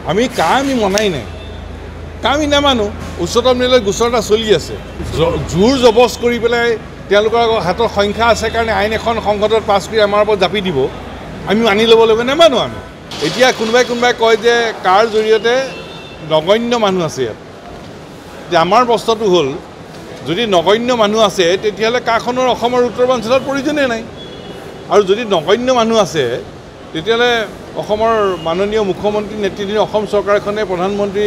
আমি আমি মনাই নাই আমি নামানো উচ্চতম ন্যায়ালয়ত গোচৰ এটা চলি আছে জোৰ জবজ কৰি পেলাই তেওঁলোকৰ হাতৰ সংখ্যা আছে কাৰণে আইন এখন সংসদত পাছ কৰি আমাৰ ওপৰত জাপি দিব আমি মানি ল'ব লাগিব নামানো আমি এতিয়া কোনোবাই কয় যে কাৰ জৰিয়তে নগণ্য মানুহ আছে ইয়াত যে আমাৰ প্ৰশ্নটো হ'ল যদি নগণ্য মানুহ আছে তেতিয়াহ'লে কাখনৰ অসমৰ উত্তৰাঞ্চলত প্ৰয়োজনেই নাই আৰু যদি নগণ্য মানুহ আছে তেতিয়াহ'লে অসমৰ মাননীয় মুখ্যমন্ত্ৰী নেতৃত্বাধীন অসম চৰকাৰখনে প্ৰধানমন্ত্ৰী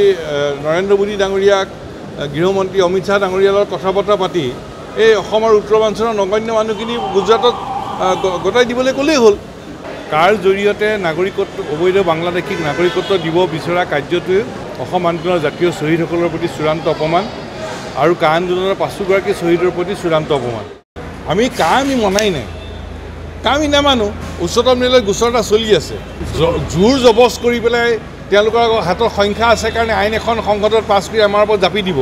নৰেন্দ্ৰ মোদী ডাঙৰীয়াক গৃহমন্ত্ৰী অমিত শ্বাহ ডাঙৰীয়াৰ লগত কথা বতৰা পাতি এই অসমৰ উত্তৰাঞ্চলৰ নগণ্য মানুহখিনি গুজৰাটত গতাই দিবলৈ ক'লেই হ'ল কাৰ জৰিয়তে নাগৰিকত্ব অবৈধ বাংলাদেশীক নাগৰিকত্ব দিব বিচৰা কাৰ্যটোৱে অসম আন্দোলনৰ জাতীয় শ্বহীদসকলৰ প্ৰতি চূড়ান্ত অপমান আৰু কা আন্দোলনৰ ৫গৰাকী শ্বহীদৰ প্ৰতি চূড়ান্ত অপমান আমি মনাই নাই আমি নামানো উচ্চতম ন্যায়ালয়ত গোচৰ এটা চলি আছে জোৰ জবজ কৰি পেলাই তেওঁলোকৰ হাতৰ সংখ্যা আছে কাৰণে আইন এখন সংসদত পাছ কৰি আমাৰ ওপৰত জাপি দিব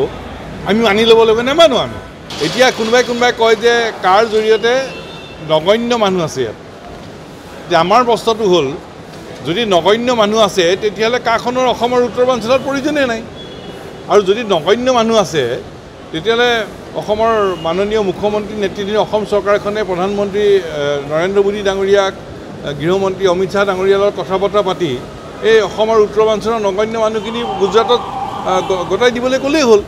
আমি মানি ল'ব লাগিব নামানো আমি এতিয়া কোনোবাই কয় যে কাৰ জৰিয়তে নগণ্য মানুহ আছে ইয়াত যে আমাৰ প্ৰশ্নটো হ'ল যদি নগণ্য মানুহ আছে তেতিয়াহ'লে কাখনৰ অসমৰ উত্তৰাঞ্চলত প্ৰয়োজনেই নাই আৰু যদি নগণ্য মানুহ আছে তেতিয়াহ'লে অসমৰ মাননীয় মুখ্যমন্ত্ৰী নেতৃত্বাধীন অসম চৰকাৰখনে প্ৰধানমন্ত্ৰী নৰেন্দ্ৰ মোদী ডাঙৰীয়াক গৃহমন্ত্ৰী অমিত শ্বাহ ডাঙৰীয়াৰ লগত কথা বতৰা পাতি এই অসমৰ উত্তৰাঞ্চলৰ নগণ্য মানুহখিনি গুজৰাটত গতাই দিবলৈ ক'লেই হ'ল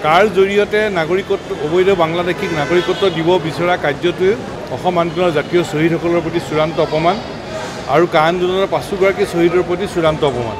কাৰ জৰিয়তে নাগৰিকত্ব অবৈধ বাংলাদেশীক নাগৰিকত্ব দিব বিচৰা কাৰ্যটোৱে অসম আন্দোলনৰ জাতীয় শ্বহীদসকলৰ প্ৰতি চূড়ান্ত অপমান আৰু কা আন্দোলনৰ ৫গৰাকী শ্বহীদৰ প্ৰতি চূড়ান্ত অপমান